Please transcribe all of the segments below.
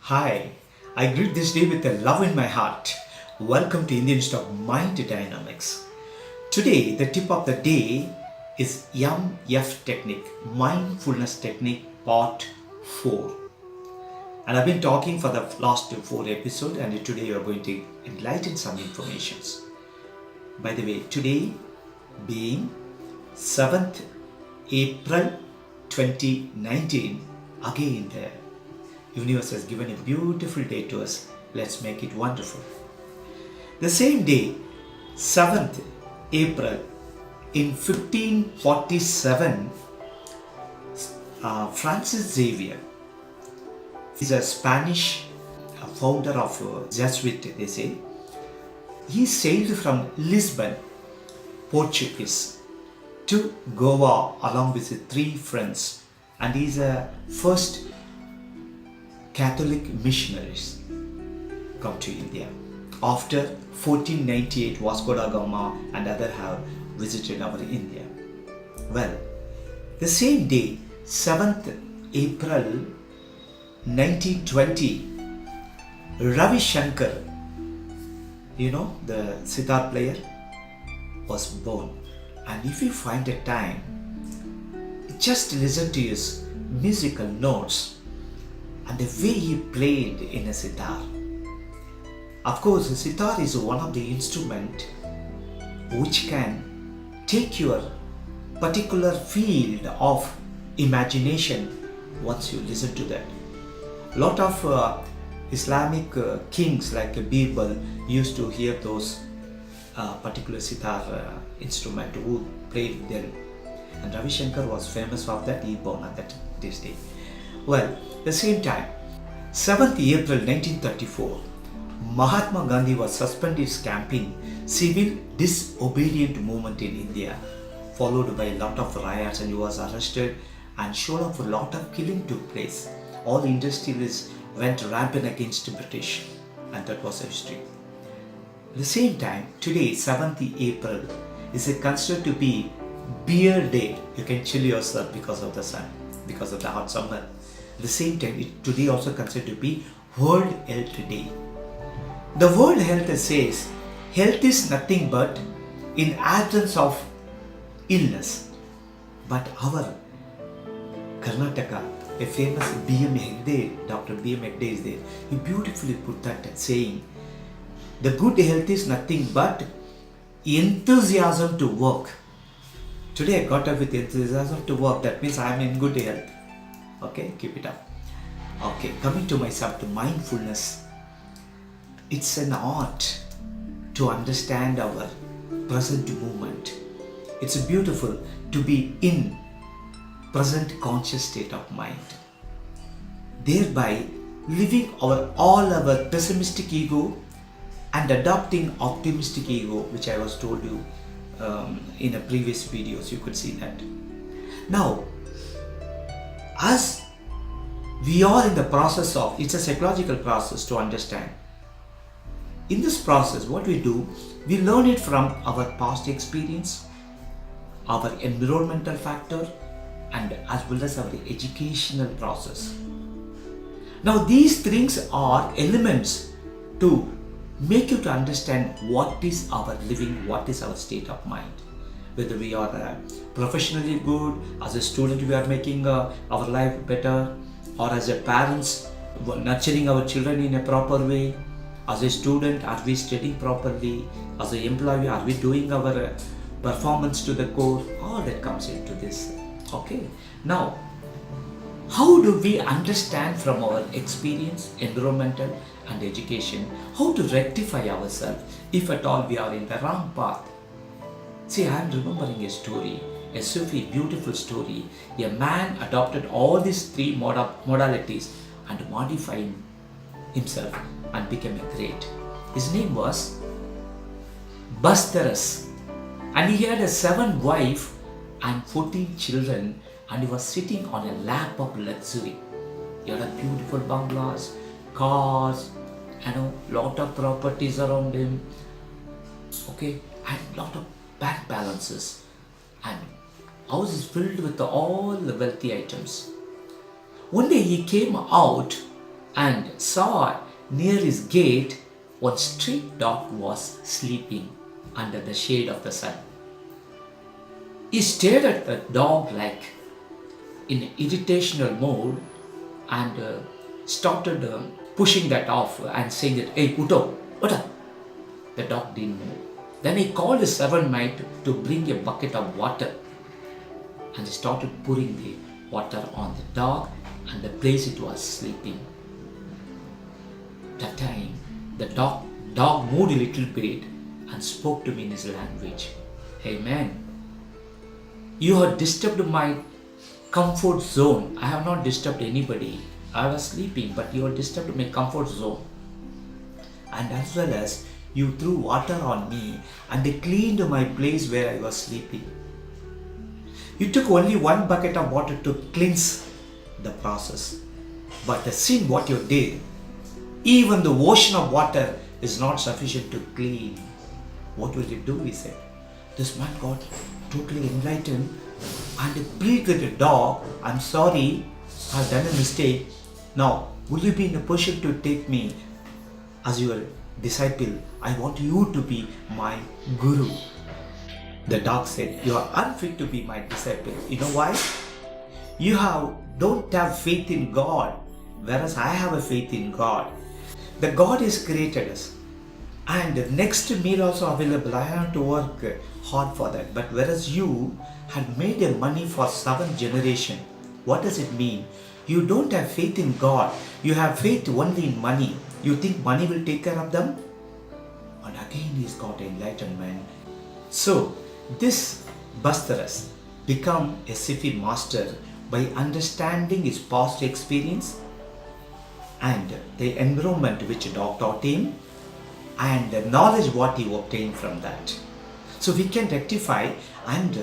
Hi, I greet this day with a love in my heart. Welcome to Indian Stock Mind Dynamics. Today, the tip of the day is MF Technique, Mindfulness Technique Part 4. And I've been talking for the last 4 episodes, and today we are going to enlighten some informations. By the way, today being 7th April 2019, again the universe has given a beautiful day to us. Let's make it wonderful. The same day, 7th April in 1547, Francis Xavier is a Spanish founder of Jesuit, they say. He sailed from Lisbon, Portuguese, to Goa along with his 3 friends, and he is a first Catholic missionaries come to India. After 1498, Vasco da Gama and others have visited our India. Well, the same day, 7th April 1920, Ravi Shankar, the sitar player, was born. And if you find a time, just listen to his musical notes and the way he played in a sitar. Of course, the sitar is one of the instruments which can take your particular field of imagination once you listen to that. A lot of Islamic kings like Birbal used to hear those particular sitar instrument who played them. And Ravi Shankar was famous for that. He born at this day. Well, the same time, 7th April 1934, Mahatma Gandhi was suspended his campaign civil disobedient movement in India, followed by a lot of riots, and he was arrested and showed up a lot of killing took place. All industrialists went rampant against the British, and that was history. At the same time, today, 7th April, is considered to be beer day. You can chill yourself because of the sun, because of the hot summer. At the same time, today also considered to be World Health Day. The World Health says health is nothing but in absence of illness. But our Karnataka, a famous B.M. Hegde, Dr. B.M. Hegde is there. He beautifully put that saying, the good health is nothing but enthusiasm to work. Today I got up with enthusiasm to work. That means I am in good health. Okay, keep it up. Okay, coming to myself, to mindfulness. It's an art to understand our present moment. It's beautiful to be in present conscious state of mind, thereby living all our pessimistic ego and adopting optimistic ego, which I was told you in a previous videos. You could see that. Now, as we are in the process of, it's a psychological process to understand. In this process, what we do, we learn it from our past experience, our environmental factor, and as well as our educational process. Now, these things are elements to make you to understand what is our living, what is our state of mind. Whether we are professionally good, as a student we are making our life better, or as a parents nurturing our children in a proper way. As a student, are we studying properly? As an employee, are we doing our performance to the core? All that comes into this. Okay. Now, how do we understand from our experience, environmental and education, how to rectify ourselves if at all we are in the wrong path? See, I am remembering a story, a Sufi, beautiful story. A man adopted all these 3 modalities and modified himself and became a great. His name was Bastaras, and he had a 7 wives and 14 children, and he was sitting on a lap of luxury. He had a beautiful bungalows, cars, lot of properties around him. Okay, and lot of bank balances, and house is filled with all the wealthy items. One day he came out and saw near his gate one street dog was sleeping under the shade of the sun. He stared at the dog like in irritational mode and started pushing that off and saying that, "Hey, Uto, Uta." The dog didn't move. Then he called his servant maid to bring a bucket of water, and he started pouring the water on the dog and the place it was sleeping. That time, the dog moved a little bit and spoke to me in his language. "Hey man, you have disturbed my comfort zone. I have not disturbed anybody. I was sleeping, but you have disturbed my comfort zone. And as well as you threw water on me and they cleaned my place where I was sleeping. You took only one bucket of water to cleanse the process. But the sin what you did, even the ocean of water is not sufficient to clean. What will you do?" he said. This man got totally enlightened and pleaded with the dog, "I'm sorry, I've done a mistake. Now, will you be in a position to take me as your disciple? I want you to be my guru." The dog said, "You are unfit to be my disciple. You know why? You don't have faith in God, whereas I have a faith in God. The God has created us. And the next meal also available. I have to work hard for that. But whereas you had made a money for 7 generations, what does it mean? You don't have faith in God. You have faith only in money. You think money will take care of them?" And again he's got enlightenment. So this Bastaras become a Sifi master by understanding his past experience and the environment which dog taught him and the knowledge what he obtained from that. So we can rectify and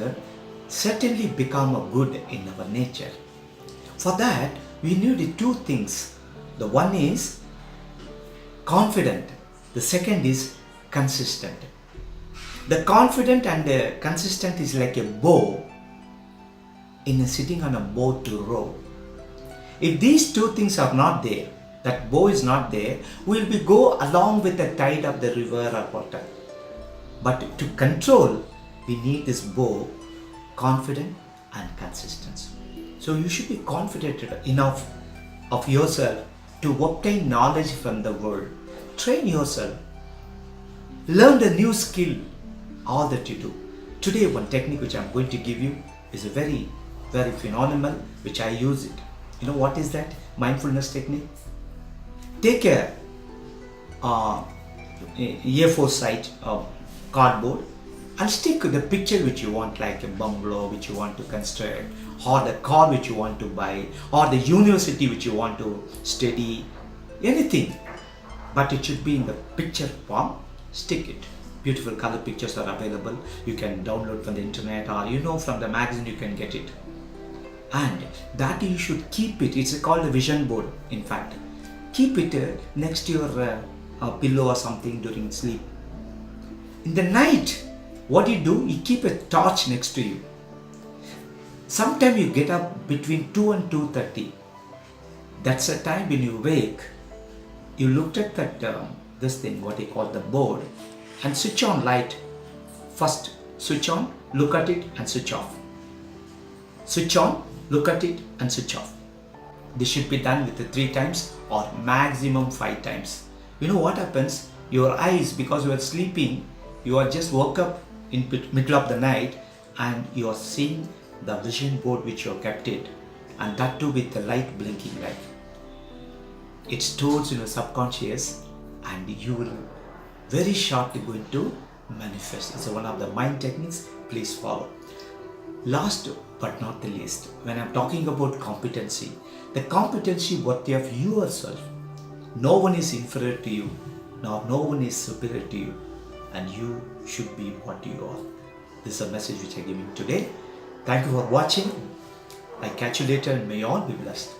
certainly become a good in our nature. For that we need 2 things. The one is confident. The second is consistent. The confident and the consistent is like a bow sitting on a boat to row. If these 2 things are not there, that bow is not there, will we go along with the tide of the river or water. But to control, we need this bow, confident and consistency. So you should be confident enough of yourself to obtain knowledge from the world. Train yourself. Learn the new skill, all that you do. Today, one technique which I'm going to give you is a very, very phenomenal, which I use it. You know what is that? Mindfulness technique. Take a A4 size cardboard and stick the picture which you want, like a bungalow which you want to construct, or the car which you want to buy, or the university which you want to study, anything. But it should be in the picture form. Stick it. Beautiful color pictures are available. You can download from the internet, or from the magazine you can get it. And that you should keep it. It's called a vision board, in fact. Keep it next to your pillow or something during sleep. In the night, what do? You keep a torch next to you. Sometime you get up between 2 and 2:30. That's the time when you wake. You looked at that this thing, what they call the board, and switch on light. First switch on, look at it and switch off. Switch on, look at it and switch off. This should be done with 3 times or maximum 5 times. You know what happens? Your eyes, because you are sleeping, you are just woke up in middle of the night and you are seeing the vision board which you have kept it, and that too with the light blinking light. It stores in your subconscious and you will very shortly going to manifest. It's one of the mind techniques. Please follow. Last but not the least, when I'm talking about competency, the competency worthy of yourself. No one is inferior to you, nor no one is superior to you, and you should be what you are. This is a message which I'm giving today. Thank you for watching. I catch you later and may you all be blessed.